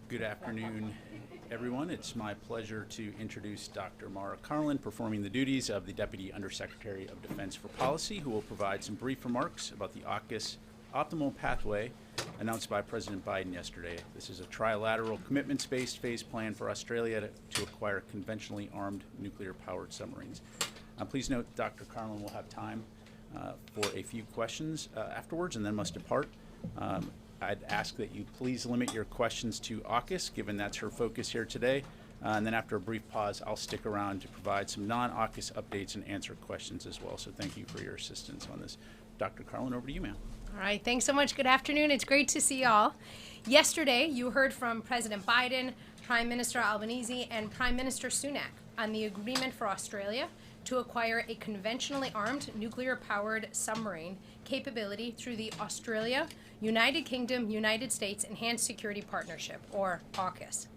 Good afternoon, everyone. It's my pleasure to introduce Dr. Mara Carlin, performing the duties of the Deputy Undersecretary of Defense for Policy, who will provide some brief remarks about the Aukus optimal pathway announced by President Biden yesterday. This is a trilateral commitments-based phase plan for Australia to acquire conventionally armed nuclear-powered submarines. Please note Dr. Carlin will have time for a few questions afterwards and then must depart. I'd ask that you please limit your questions to Aukus, given that's her focus here today. And then after a brief pause, I'll stick around to provide some non-Aukus updates and answer questions as well. So thank you for your assistance on this. Dr. Carlin, over to you, ma'am. All right, thanks so much. Good afternoon. It's great to see you all. Yesterday, you heard from President Biden, Prime Minister Albanese, and Prime Minister Sunak on the agreement for Australia to acquire a conventionally armed nuclear-powered submarine capability through the Australia, United Kingdom, United States Enhanced Security Partnership, or Aukus.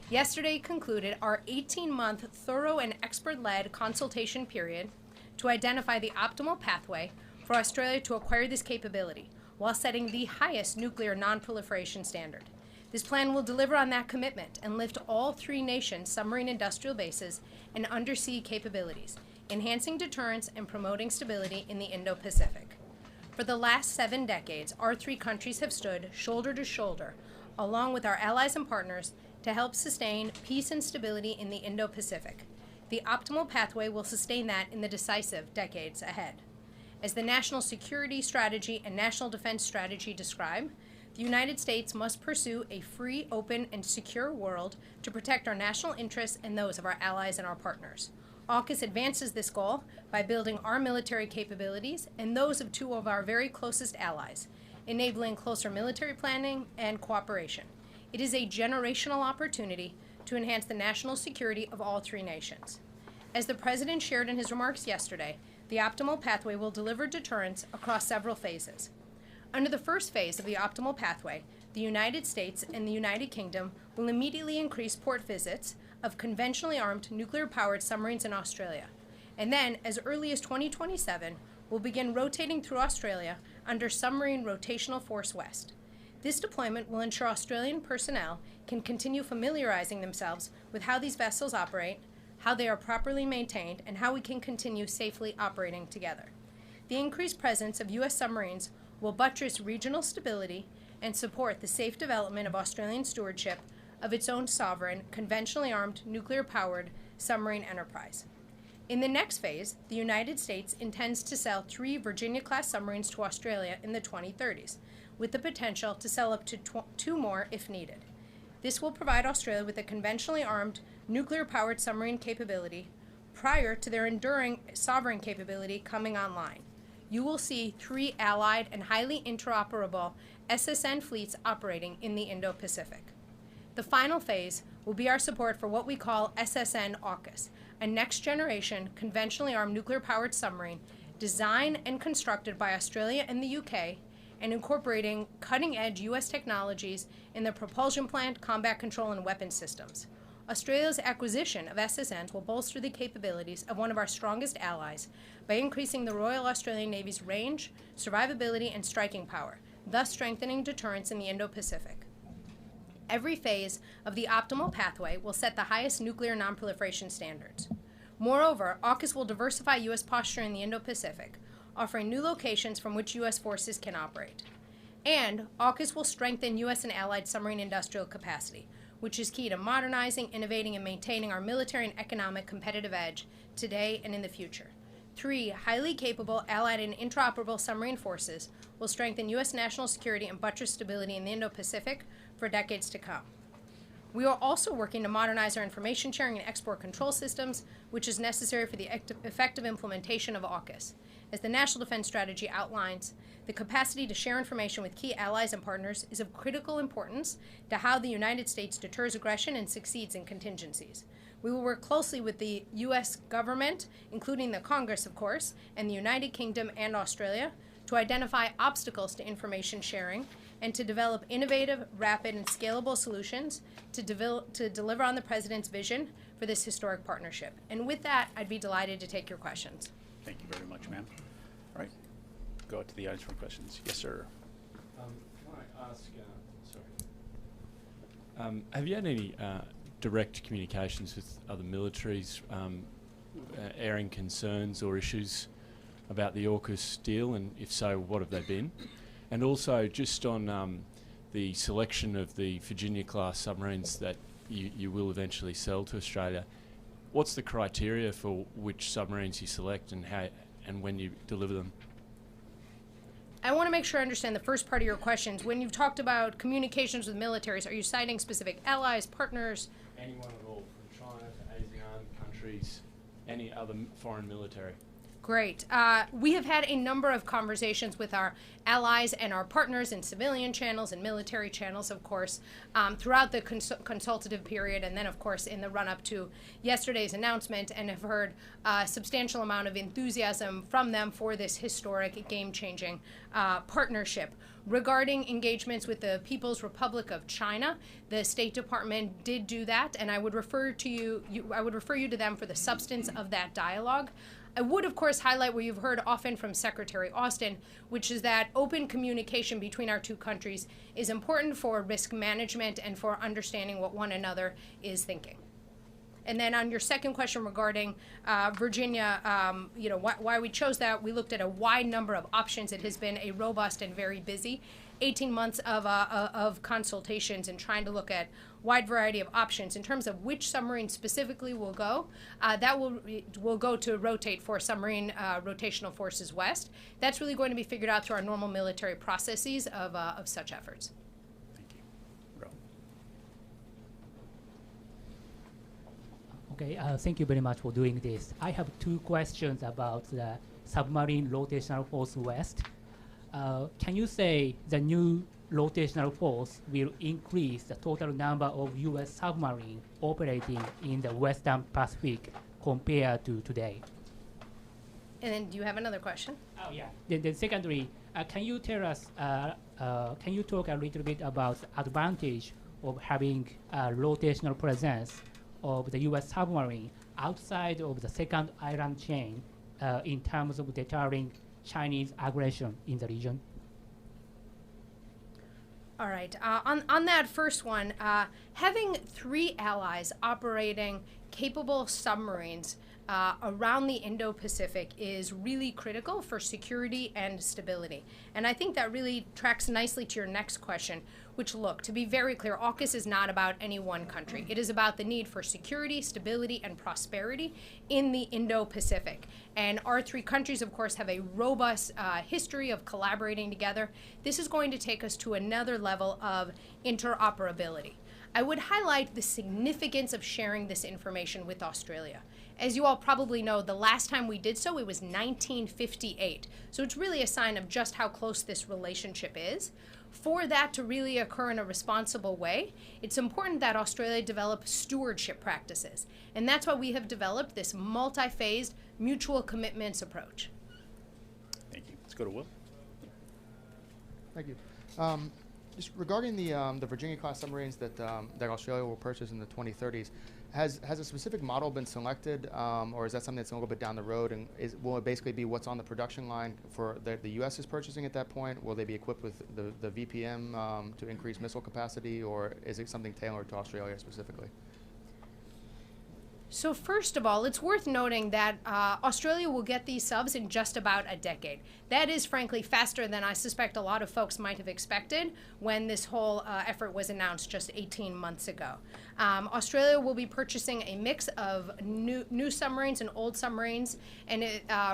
Yesterday concluded our 18-month thorough and expert-led consultation period to identify the optimal pathway for Australia to acquire this capability while setting the highest nuclear non-proliferation standard. This plan will deliver on that commitment and lift all three nations' submarine industrial bases and undersea capabilities, enhancing deterrence and promoting stability in the Indo-Pacific. For the last 7 decades, our three countries have stood shoulder to shoulder, along with our allies and partners, to help sustain peace and stability in the Indo-Pacific. The optimal pathway will sustain that in the decisive decades ahead. As the National Security Strategy and National Defense Strategy describe, the United States must pursue a free, open, and secure world to protect our national interests and those of our allies and our partners. Aukus advances this goal by building our military capabilities and those of two of our very closest allies, enabling closer military planning and cooperation. It is a generational opportunity to enhance the national security of all three nations. As the President shared in his remarks yesterday, the optimal pathway will deliver deterrence across several phases. Under the first phase of the optimal pathway, the United States and the United Kingdom will immediately increase port visits of conventionally armed nuclear-powered submarines in Australia. And then, as early as 2027, will begin rotating through Australia under Submarine Rotational Force West. This deployment will ensure Australian personnel can continue familiarizing themselves with how these vessels operate, how they are properly maintained, and how we can continue safely operating together. The increased presence of U.S. submarines will buttress regional stability and support the safe development of Australian stewardship of its own sovereign, conventionally armed, nuclear-powered submarine enterprise. In the next phase, the United States intends to sell 3 Virginia-class submarines to Australia in the 2030s, with the potential to sell up to 2 more if needed. This will provide Australia with a conventionally armed, nuclear-powered submarine capability prior to their enduring sovereign capability coming online. You will see 3 allied and highly interoperable SSN fleets operating in the Indo-Pacific. The final phase will be our support for what we call SSN Aukus, a next-generation conventionally armed nuclear-powered submarine designed and constructed by Australia and the UK and incorporating cutting-edge U.S. technologies in the propulsion plant, combat control, and weapons systems. Australia's acquisition of SSNs will bolster the capabilities of one of our strongest allies by increasing the Royal Australian Navy's range, survivability, and striking power, thus strengthening deterrence in the Indo-Pacific. Every phase of the optimal pathway will set the highest nuclear non-proliferation standards. Moreover, AUKUS will diversify U.S. posture in the Indo-Pacific, offering new locations from which U.S. forces can operate. And AUKUS will strengthen U.S. and allied submarine industrial capacity, which is key to modernizing, innovating, and maintaining our military and economic competitive edge today and in the future. 3 highly capable, allied, and interoperable submarine forces will strengthen U.S. national security and buttress stability in the Indo-Pacific for decades to come. We are also working to modernize our information sharing and export control systems, which is necessary for the effective implementation of AUKUS. As the National Defense Strategy outlines, the capacity to share information with key allies and partners is of critical importance to how the United States deters aggression and succeeds in contingencies. We will work closely with the U.S. government, including the Congress, of course, and the United Kingdom and Australia, to identify obstacles to information sharing and to develop innovative, rapid, and scalable solutions to deliver on the President's vision for this historic partnership. And with that, I'd be delighted to take your questions. Thank you very much, ma'am. All right, go out to the audience for questions. Yes, sir. Can I ask, sorry. Have you had any direct communications with other militaries airing concerns or issues about the Aukus deal, and if so, what have they been? And also, just on the selection of the Virginia-class submarines that you will eventually sell to Australia, what's the criteria for which submarines you select and how and when you deliver them? I want to make sure I understand the first part of your questions. When you've talked about communications with militaries, are you citing specific allies, partners? Anyone at all, from China to ASEAN countries, any other foreign military. Great. We have had a number of conversations with our allies and our partners in civilian channels and military channels, of course, throughout the consultative period, and then, of course, in the run-up to yesterday's announcement, and have heard a substantial amount of enthusiasm from them for this historic, game-changing partnership. Regarding engagements with the People's Republic of China, the State Department did do that, and I would refer you to them for the substance of that dialogue. I would, of course, highlight what you've heard often from Secretary Austin, which is that open communication between our two countries is important for risk management and for understanding what one another is thinking. And then on your second question regarding Virginia, why we chose that, we looked at a wide number of options. It has been a robust and very busy 18 months of consultations and trying to look at wide variety of options. In terms of which submarine specifically will go, that will go to rotate for Submarine Rotational Forces West. That's really going to be figured out through our normal military processes of such efforts. Thank you. Ro. Okay, thank you very much for doing this. I have two questions about the Submarine Rotational Force West. Can you say the new rotational force will increase the total number of U.S. submarines operating in the Western Pacific compared to today? And then do you have another question? Oh, yeah. Then secondly, can you tell us, can you talk a little bit about the advantage of having a rotational presence of the U.S. submarine outside of the second island chain in terms of deterring Chinese aggression in the region? All right. On that first one, having three allies operating capable submarines around the Indo-Pacific is really critical for security and stability. And I think that really tracks nicely to your next question, which, look, to be very clear, Aukus is not about any one country. It is about the need for security, stability, and prosperity in the Indo-Pacific. And our three countries, of course, have a robust history of collaborating together. This is going to take us to another level of interoperability. I would highlight the significance of sharing this information with Australia. As you all probably know, the last time we did so, it was 1958. So it's really a sign of just how close this relationship is. For that to really occur in a responsible way, it's important that Australia develop stewardship practices. And that's why we have developed this multi-phased mutual commitments approach. Thank you. Let's go to Will. Thank you. Just regarding the Virginia-class submarines that Australia will purchase in the 2030s, has a specific model been selected, or is that something that's a little bit down the road? And will it basically be what's on the production line for the U.S. is purchasing at that point? Will they be equipped with the VPM to increase missile capacity, or is it something tailored to Australia specifically? So first of all, it's worth noting that Australia will get these subs in just about a decade. That is, frankly, faster than I suspect a lot of folks might have expected when this whole effort was announced just 18 months ago. Australia will be purchasing a mix of new submarines and old submarines, and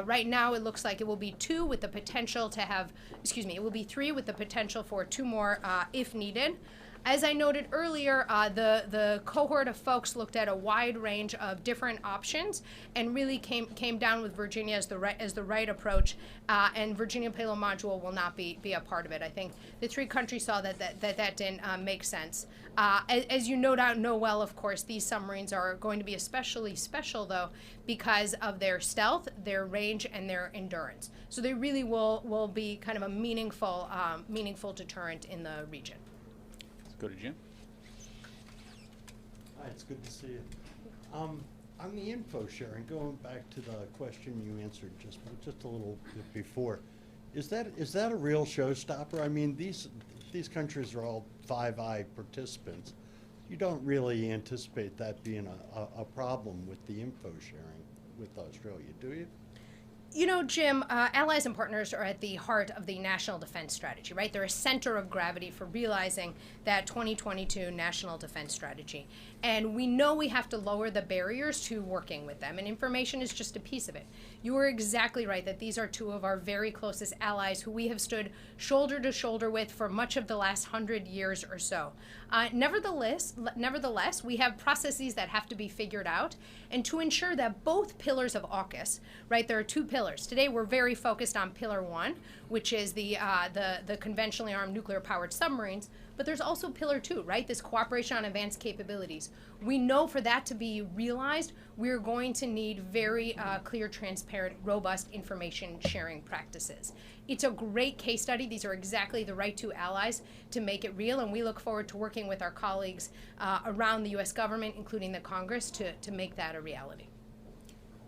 right now it looks like it will be two with the potential to have, it will be three with the potential for two more if needed. As I noted earlier, the cohort of folks looked at a wide range of different options and really came down with Virginia as the right approach, and Virginia payload module will not be a part of it. I think the three countries saw that didn't make sense. As you no doubt know well, of course, these submarines are going to be especially special, though, because of their stealth, their range, and their endurance. So they really will be kind of a meaningful deterrent in the region. Go to Jim. Hi, it's good to see you. On the info sharing, going back to the question you answered just a little bit before, is that a real showstopper? I mean, these countries are all Five Eye participants. you don't really anticipate that being a problem with the info sharing with Australia, do you? You know, Jim, allies and partners are at the heart of the national defense strategy, right? They're a center of gravity for realizing that 2022 national defense strategy. And we know we have to lower the barriers to working with them, and information is just a piece of it. You are exactly right that these are two of our very closest allies who we have stood shoulder to shoulder with for much of the last 100 years or so. Nevertheless, we have processes that have to be figured out, and to ensure that both pillars of AUKUS, right, there are two pillars. Today we're very focused on Pillar 1, which is the conventionally armed nuclear-powered submarines, but there's also Pillar 2, right, this cooperation on advanced capabilities. We know for that to be realized, we're going to need very clear, transparent, robust information sharing practices. It's a great case study. These are exactly the right two allies to make it real, and we look forward to working with our colleagues around the U.S. government, including the Congress, to make that a reality.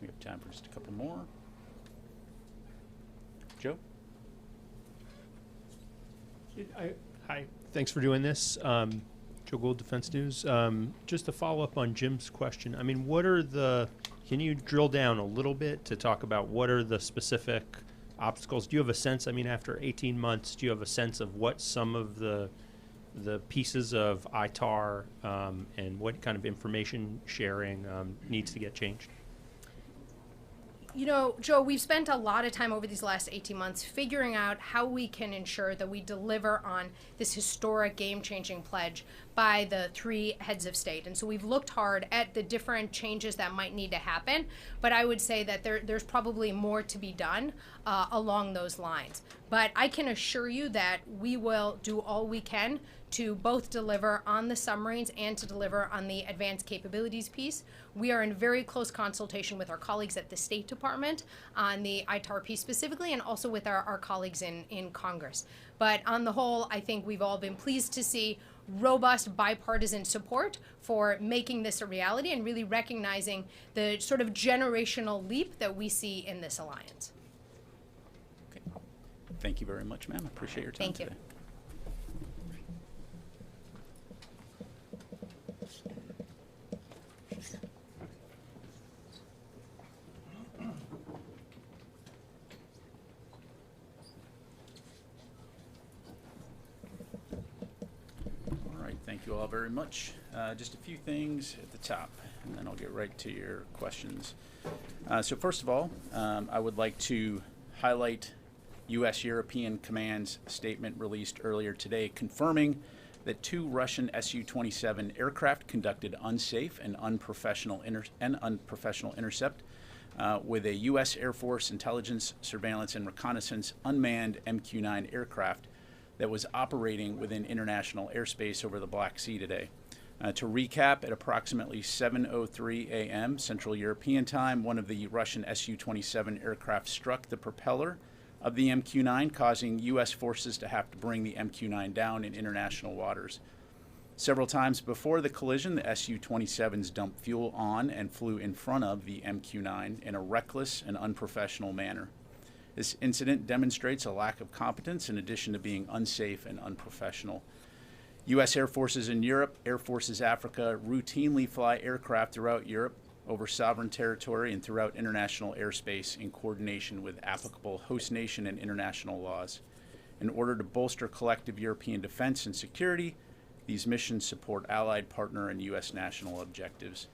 We have time for just a couple more. Joe? Hi, thanks for doing this. Joe Gould, Defense News. Just to follow up on Jim's question, I mean, can you drill down a little bit to talk about what are the specific obstacles? Do you have a sense, I mean, after 18 months, do you have a sense of what some of the pieces of ITAR and what kind of information sharing needs to get changed? You know, Joe, we've spent a lot of time over these last 18 months figuring out how we can ensure that we deliver on this historic game-changing pledge by the three heads of state. And so we've looked hard at the different changes that might need to happen, but I would say that there's probably more to be done along those lines. But I can assure you that we will do all we can to both deliver on the submarines and to deliver on the advanced capabilities piece. We are in very close consultation with our colleagues at the State Department on the ITAR piece specifically, and also with our colleagues in Congress. But on the whole, I think we've all been pleased to see robust bipartisan support for making this a reality and really recognizing the sort of generational leap that we see in this alliance. Okay. Thank you very much, ma'am. I appreciate your time Thank you. today. Thank you all very much. Just a few things at the top, and then I'll get right to your questions. So first of all, I would like to highlight U.S. European Command's statement released earlier today confirming that two Russian Su-27 aircraft conducted unsafe and unprofessional intercept with a U.S. Air Force intelligence, surveillance, and reconnaissance unmanned MQ-9 aircraft that was operating within international airspace over the Black Sea today. To recap, at approximately 7:03 a.m. Central European Time, one of the Russian Su-27 aircraft struck the propeller of the MQ-9, causing U.S. forces to have to bring the MQ-9 down in international waters. Several times before the collision, the Su-27s dumped fuel on and flew in front of the MQ-9 in a reckless and unprofessional manner. This incident demonstrates a lack of competence in addition to being unsafe and unprofessional. U.S. Air Forces in Europe, Air Forces Africa routinely fly aircraft throughout Europe over sovereign territory and throughout international airspace in coordination with applicable host nation and international laws. In order to bolster collective European defense and security, these missions support allied, partner, and U.S. national objectives.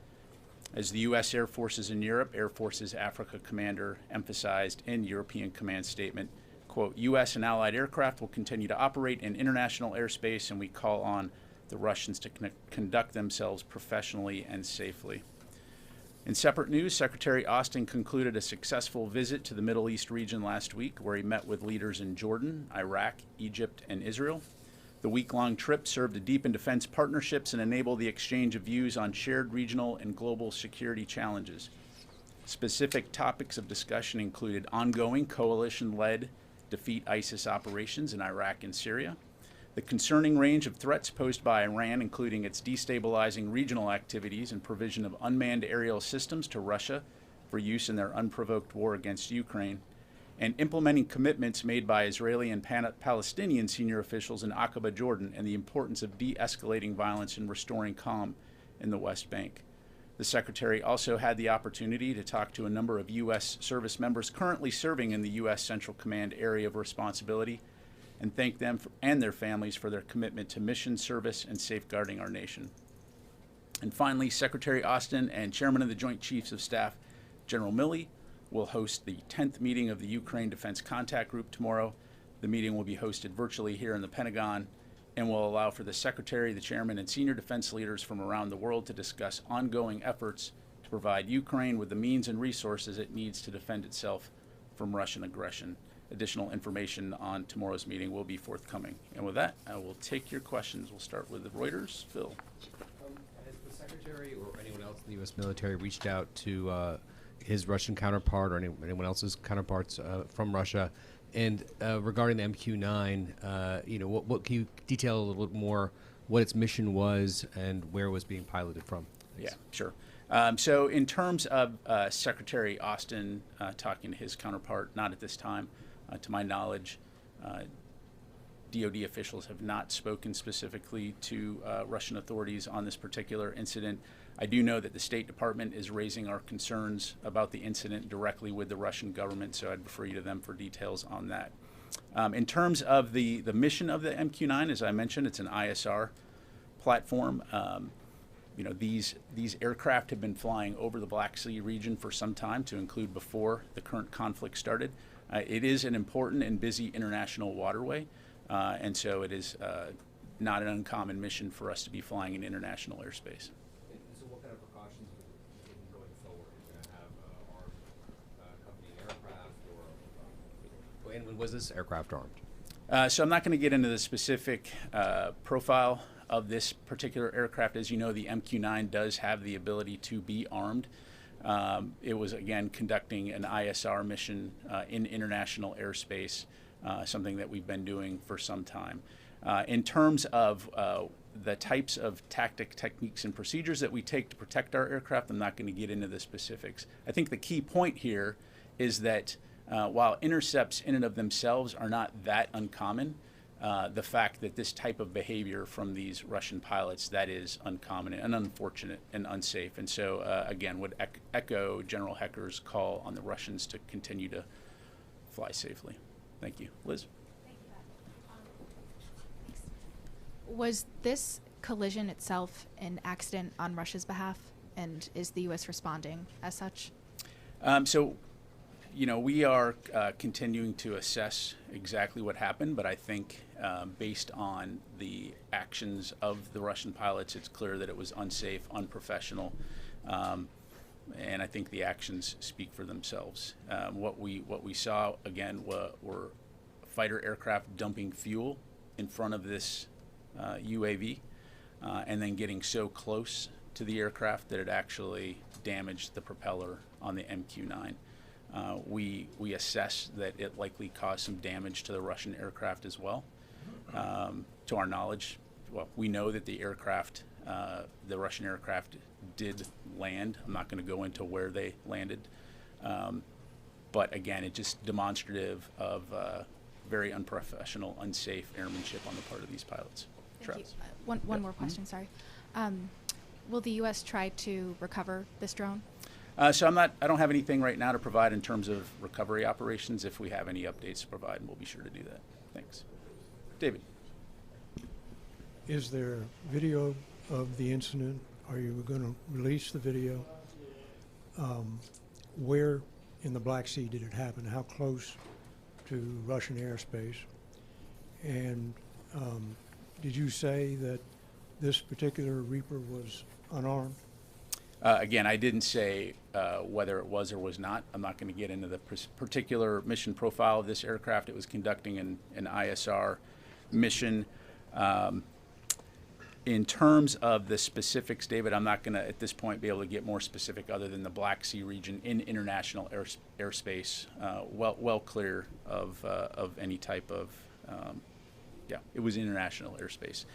As the U.S. Air Forces in Europe, Air Forces Africa commander emphasized in European Command statement, quote, U.S. and allied aircraft will continue to operate in international airspace, and we call on the Russians to conduct themselves professionally and safely. In separate news, Secretary Austin concluded a successful visit to the Middle East region last week, where he met with leaders in Jordan, Iraq, Egypt, and Israel. The week-long trip served to deepen defense partnerships and enable the exchange of views on shared regional and global security challenges. Specific topics of discussion included ongoing coalition-led defeat ISIS operations in Iraq and Syria, the concerning range of threats posed by Iran, including its destabilizing regional activities and provision of unmanned aerial systems to Russia for use in their unprovoked war against Ukraine, and implementing commitments made by Israeli and Palestinian senior officials in Aqaba, Jordan, and the importance of de-escalating violence and restoring calm in the West Bank. The Secretary also had the opportunity to talk to a number of U.S. service members currently serving in the U.S. Central Command area of responsibility and thank them and their families for their commitment to mission service and safeguarding our nation. And finally, Secretary Austin and Chairman of the Joint Chiefs of Staff, General Milley, will host the 10th meeting of the Ukraine Defense Contact Group tomorrow. The meeting will be hosted virtually here in the Pentagon and will allow for the Secretary, the Chairman, and senior defense leaders from around the world to discuss ongoing efforts to provide Ukraine with the means and resources it needs to defend itself from Russian aggression. Additional information on tomorrow's meeting will be forthcoming. And with that, I will take your questions. We'll start with the Reuters. Phil. Has the Secretary or anyone else in the U.S. military reached out to his Russian counterpart or anyone else's counterparts from Russia? And regarding the MQ-9, what can you detail a little bit more what its mission was and where it was being piloted from? Thanks. Yeah, sure. So in terms of Secretary Austin talking to his counterpart, not at this time. To my knowledge, DoD officials have not spoken specifically to Russian authorities on this particular incident. I do know that the State Department is raising our concerns about the incident directly with the Russian government, so I'd refer you to them for details on that. In terms of the mission of the MQ-9, as I mentioned, it's an ISR platform. These aircraft have been flying over the Black Sea region for some time, to include before the current conflict started. It is an important and busy international waterway, and so it is not an uncommon mission for us to be flying in international airspace. So what kind of precautions are you taking going forward? Are you going to have armed company aircraft, and was this aircraft armed? So I'm not going to get into the specific profile of this particular aircraft. As you know, the MQ-9 does have the ability to be armed. It was, again, conducting an ISR mission in international airspace, something that we've been doing for some time. In terms of the types of techniques, and procedures that we take to protect our aircraft, I'm not going to get into the specifics. I think the key point here is that while intercepts in and of themselves are not that uncommon, the fact that this type of behavior from these Russian pilots, that is uncommon and unfortunate and unsafe. And so, again, would echo General Hecker's call on the Russians to continue to fly safely. Thank you. Liz? Thank you. Was this collision itself an accident on Russia's behalf, and is the U.S. responding as such? We are continuing to assess exactly what happened, but I think based on the actions of the Russian pilots, it's clear that it was unsafe, unprofessional, and I think the actions speak for themselves. What we saw, again, were fighter aircraft dumping fuel in front of this UAV and then getting so close to the aircraft that it actually damaged the propeller on the MQ-9. We assess that it likely caused some damage to the Russian aircraft as well. To our knowledge, we know that the Russian aircraft did land. I'm not going to go into where they landed. But again, it's just demonstrative of very unprofessional, unsafe airmanship on the part of these pilots. Thank you. One more question, sorry. Will the U.S. try to recover this drone? So I don't have anything right now to provide in terms of recovery operations. If we have any updates to provide, we'll be sure to do that. Thanks. David. Is there video of the incident? Are you going to release the video? Where in the Black Sea did it happen? How close to Russian airspace? And did you say that this particular Reaper was unarmed? Again, I didn't say whether it was or was not. I'm not going to get into the particular mission profile of this aircraft. It was conducting an ISR mission. In terms of the specifics, David, I'm not going to, at this point, be able to get more specific other than the Black Sea region in international airspace, well clear of any type of, it was international airspace.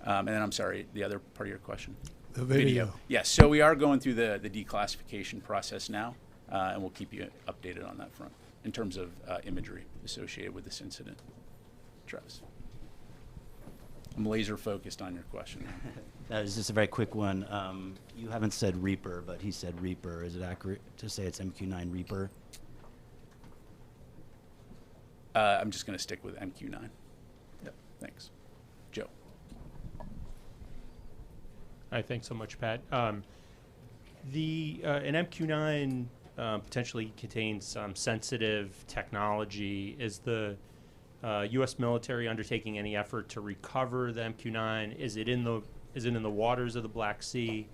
And then, I'm sorry, the other part of your question? The video. Yes, so we are going through the declassification process now, and we'll keep you updated on that front. in terms of imagery associated with this incident. Travis. I'm laser focused on your question. That is just a very quick one. You haven't said Reaper, but he said Reaper. Is it accurate to say it's MQ-9 Reaper? I'm just going to stick with MQ-9. Yep, thanks. Joe. Hi, thanks so much, Pat. An MQ-9 potentially contains some sensitive technology. Is the U.S. military undertaking any effort to recover the MQ-9? Is it in the waters of the Black Sea?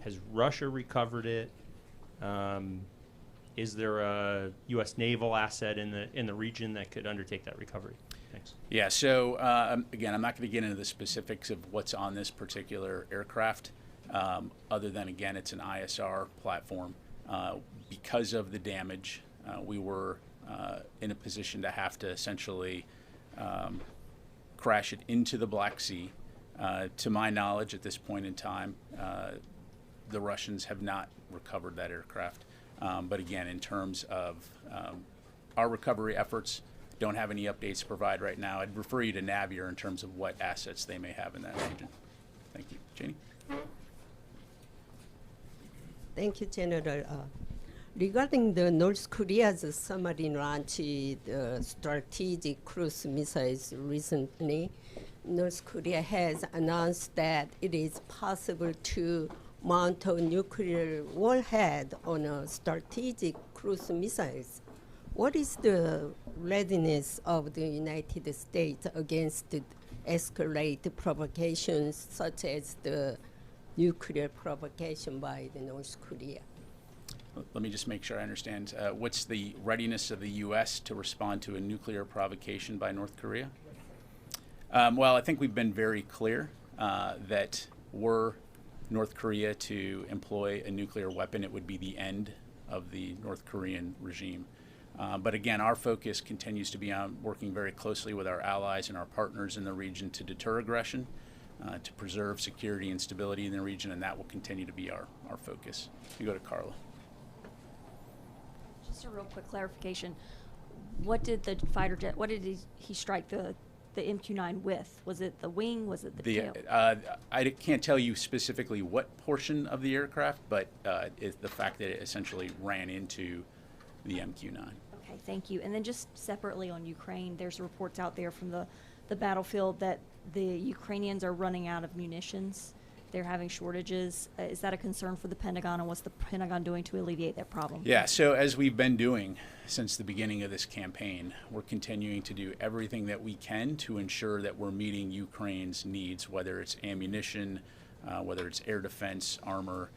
Has Russia recovered it? Is there a U.S. naval asset in the region that could undertake that recovery? Thanks. Yeah. So again, I'm not going to get into the specifics of what's on this particular aircraft, other than again, it's an ISR platform. Because of the damage, we were in a position to have to essentially crash it into the Black Sea. To my knowledge, at this point in time, the Russians have not recovered that aircraft. But again, in terms of our recovery efforts, don't have any updates to provide right now. I'd refer you to Navier in terms of what assets they may have in that region. Thank you. Janie? Thank you, General. Regarding the North Korea's submarine launch strategic cruise missiles recently, North Korea has announced that it is possible to mount a nuclear warhead on a strategic cruise missiles. What is the readiness of the United States against the escalated provocations such as the nuclear provocation by the North Korea? Let me just make sure I understand. What's the readiness of the U.S. to respond to a nuclear provocation by North Korea? Well, I think we've been very clear that were North Korea to employ a nuclear weapon, it would be the end of the North Korean regime. But again, our focus continues to be on working very closely with our allies and our partners in the region to deter aggression, to preserve security and stability in the region, and that will continue to be our focus. You go to Carla. Just a real quick clarification. What did the fighter jet, what did he strike the MQ-9 with? Was it the wing? Was it the tail? I can't tell you specifically what portion of the aircraft, but it's the fact that it essentially ran into the MQ-9. Okay, thank you. And then just separately on Ukraine, there's reports out there from the battlefield that the Ukrainians are running out of munitions. They're having shortages. Is that a concern for the Pentagon, and what's the Pentagon doing to alleviate that problem? Yeah, so as we've been doing since the beginning of this campaign, we're continuing to do everything that we can to ensure that we're meeting Ukraine's needs, whether it's ammunition, whether it's air defense, armor.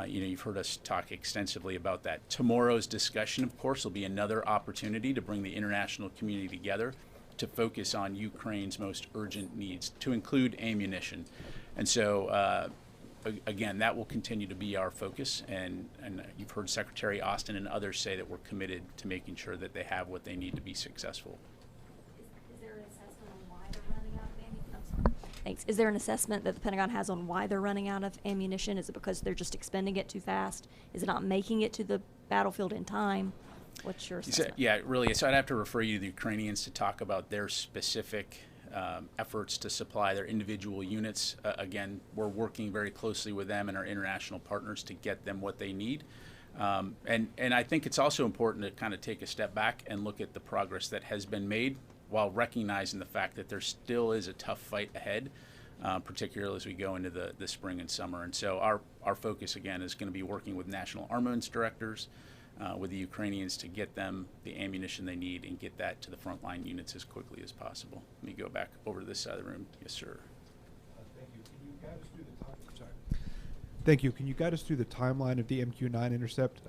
You've heard us talk extensively about that. Tomorrow's discussion, of course, will be another opportunity to bring the international community together to focus on Ukraine's most urgent needs, to include ammunition. And so, again, that will continue to be our focus. And you've heard Secretary Austin and others say that we're committed to making sure that they have what they need to be successful. Is there an assessment on why they're running out of ammunition? I'm sorry. Thanks. Is there an assessment that the Pentagon has on why they're running out of ammunition? Is it because they're just expending it too fast? Is it not making it to the battlefield in time? What's your assessment? Yeah, really. So I'd have to refer you to the Ukrainians to talk about their specific efforts to supply their individual units. Again, we're working very closely with them and our international partners to get them what they need. And I think it's also important to kind of take a step back and look at the progress that has been made while recognizing the fact that there still is a tough fight ahead, particularly as we go into the spring and summer. And so our focus, again, is going to be working with national armaments directors, with the Ukrainians to get them the ammunition they need and get that to the frontline units as quickly as possible. Let me go back over to this side of the room. Yes, sir. Thank you. Can you guide us through the Thank you. Can you guide us through the timeline of the MQ-9 intercept?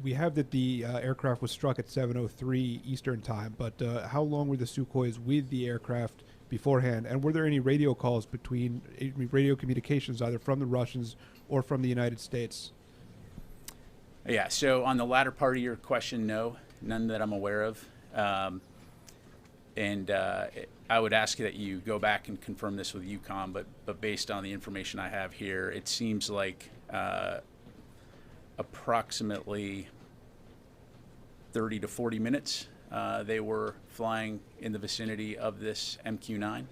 We have that the aircraft was struck at 7:03 Eastern time, but how long were the Sukhois with the aircraft beforehand? And were there any radio calls between radio communications either from the Russians or from the United States? Yeah, so on the latter part of your question, no, none that I'm aware of. And I would ask that you go back and confirm this with UCOM, but based on the information I have here, it seems like approximately 30 to 40 minutes, they were flying in the vicinity of this MQ-9.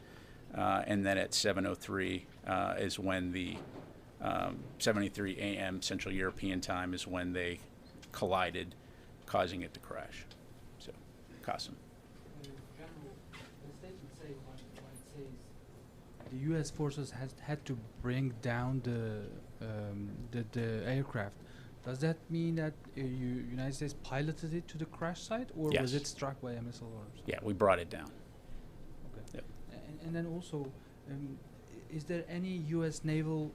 And then at 7:03 is when the 7:03 a.m. Central European time is when they collided, causing it to crash. So, Qasim. The U.S. forces has had to bring down the aircraft. Does that mean that United States piloted it to the crash site, or Yes. was it struck by a missile or something? Yeah, we brought it down. Okay. Yep. And then also, is there any U.S. naval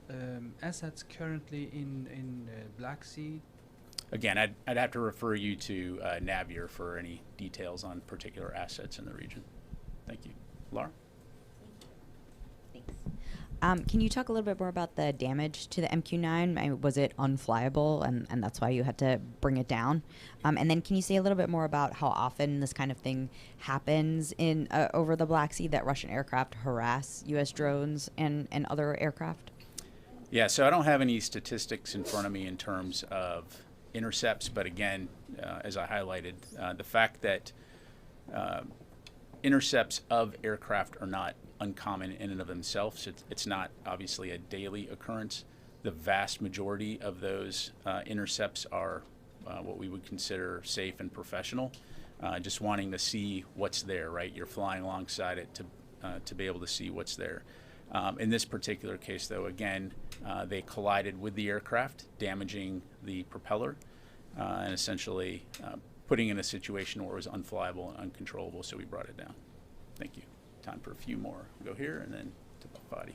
assets currently in Black Sea? Again, I'd have to refer you to Navier for any details on particular assets in the region. Thank you. Laura? Can you talk a little bit more about the damage to the MQ-9? Was it unflyable, and that's why you had to bring it down? And then can you say a little bit more about how often this kind of thing happens in over the Black Sea, that Russian aircraft harass U.S. drones and other aircraft? Yeah, so I don't have any statistics in front of me in terms of intercepts, but again, as I highlighted, the fact that intercepts of aircraft are not uncommon in and of themselves. It's not obviously a daily occurrence. The vast majority of those intercepts are what we would consider safe and professional, just wanting to see what's there, right? You're flying alongside it to be able to see what's there. In this particular case, though, again, they collided with the aircraft, damaging the propeller, and essentially putting in a situation where it was unflyable and uncontrollable, so we brought it down. Thank you. Time for a few more. We'll go here and then to Fadi.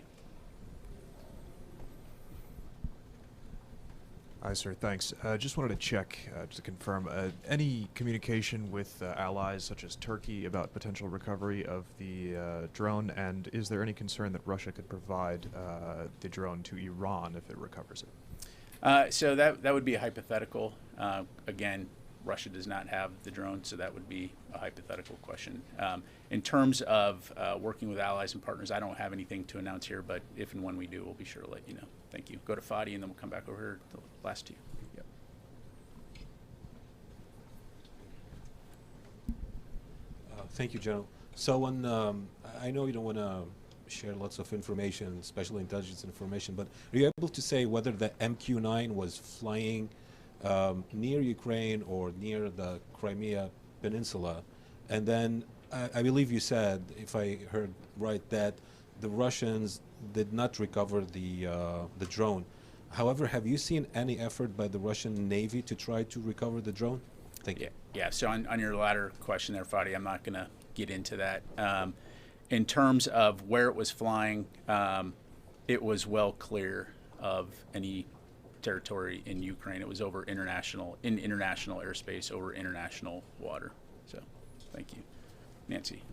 Hi, sir. Thanks. Just wanted to check, just to confirm, any communication with allies such as Turkey about potential recovery of the drone, and is there any concern that Russia could provide the drone to Iran if it recovers it? So that would be a hypothetical. Again, Russia does not have the drone, so that would be a hypothetical question. In terms of working with allies and partners, I don't have anything to announce here, but if and when we do, we'll be sure to let you know. Thank you. Go to Fadi, and then we'll come back over here to the last two. Yep. Thank you, General. So I know you don't want to share lots of information, special intelligence information, but are you able to say whether the MQ-9 was flying near Ukraine or near the Crimea Peninsula? And then I believe you said, if I heard right, that the Russians did not recover the drone. However, have you seen any effort by the Russian Navy to try to recover the drone? Thank you. Yeah, so on your latter question there, Fadi, I'm not going to get into that. In terms of where it was flying, it was well clear of any territory in Ukraine. It was over international airspace, over international water. So, thank you. Nancy.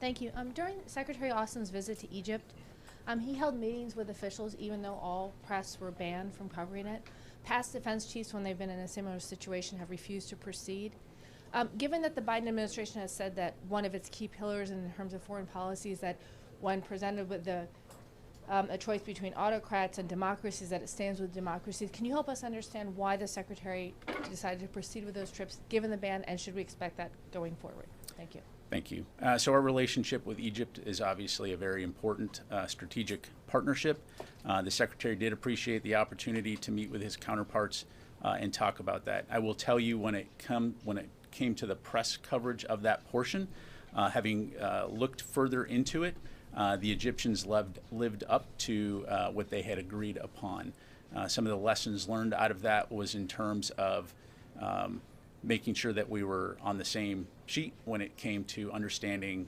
Thank you. During Secretary Austin's visit to Egypt, he held meetings with officials even though all press were banned from covering it. Past defense chiefs, when they've been in a similar situation, have refused to proceed. Given that the Biden administration has said that one of its key pillars in terms of foreign policy is that when presented with a choice between autocrats and democracies, that it stands with democracies, can you help us understand why the Secretary decided to proceed with those trips given the ban, and should we expect that going forward? Thank you. Thank you. So our relationship with Egypt is obviously a very important strategic partnership. The Secretary did appreciate the opportunity to meet with his counterparts and talk about that. I will tell you, when it came to the press coverage of that portion, having looked further into it, the Egyptians lived up to what they had agreed upon. Some of the lessons learned out of that was in terms of making sure that we were on the same sheet when it came to understanding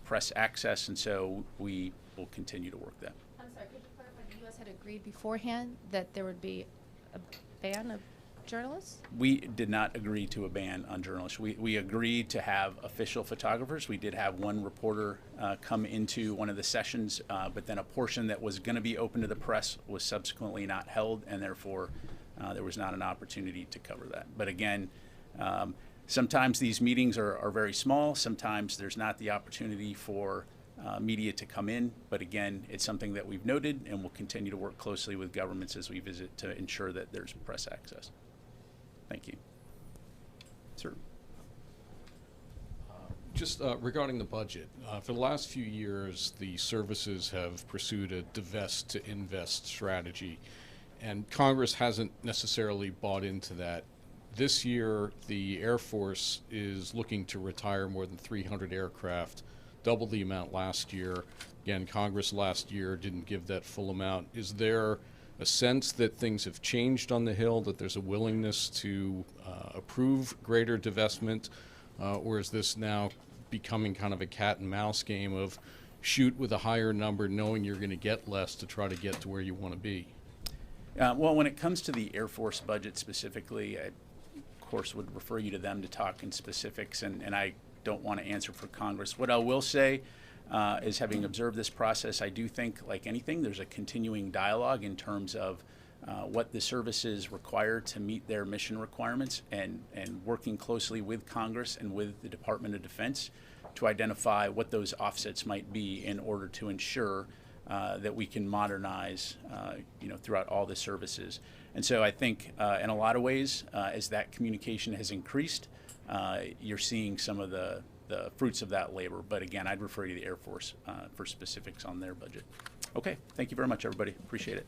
press access, and so we will continue to work that. I'm sorry, could you clarify, the U.S. had agreed beforehand that there would be a ban of journalists? We did not agree to a ban on journalists. We agreed to have official photographers. We did have one reporter come into one of the sessions, but then a portion that was going to be open to the press was subsequently not held, and therefore there was not an opportunity to cover that. But again, sometimes these meetings are very small. Sometimes there's not the opportunity for media to come in. But again, it's something that we've noted, and we'll continue to work closely with governments as we visit to ensure that there's press access. Thank you. Sir. Just regarding the budget, for the last few years, the services have pursued a divest to invest strategy, and Congress hasn't necessarily bought into that. This year, the Air Force is looking to retire more than 300 aircraft, double the amount last year. Again, Congress last year didn't give that full amount. Is there a sense that things have changed on the Hill, that there's a willingness to approve greater divestment? Or is this now becoming kind of a cat and mouse game of shoot with a higher number knowing you're going to get less to try to get to where you want to be? Well, when it comes to the Air Force budget specifically, I, of course, would refer you to them to talk in specifics, and I don't want to answer for Congress. What I will say is, having observed this process, I do think, like anything, there's a continuing dialogue in terms of what the services require to meet their mission requirements, and working closely with Congress and with the Department of Defense to identify what those offsets might be in order to ensure that we can modernize throughout all the services. And so I think in a lot of ways, as that communication has increased, you're seeing some of the fruits of that labor. But again, I'd refer you to the Air Force for specifics on their budget. Okay, thank you very much, everybody. Appreciate it.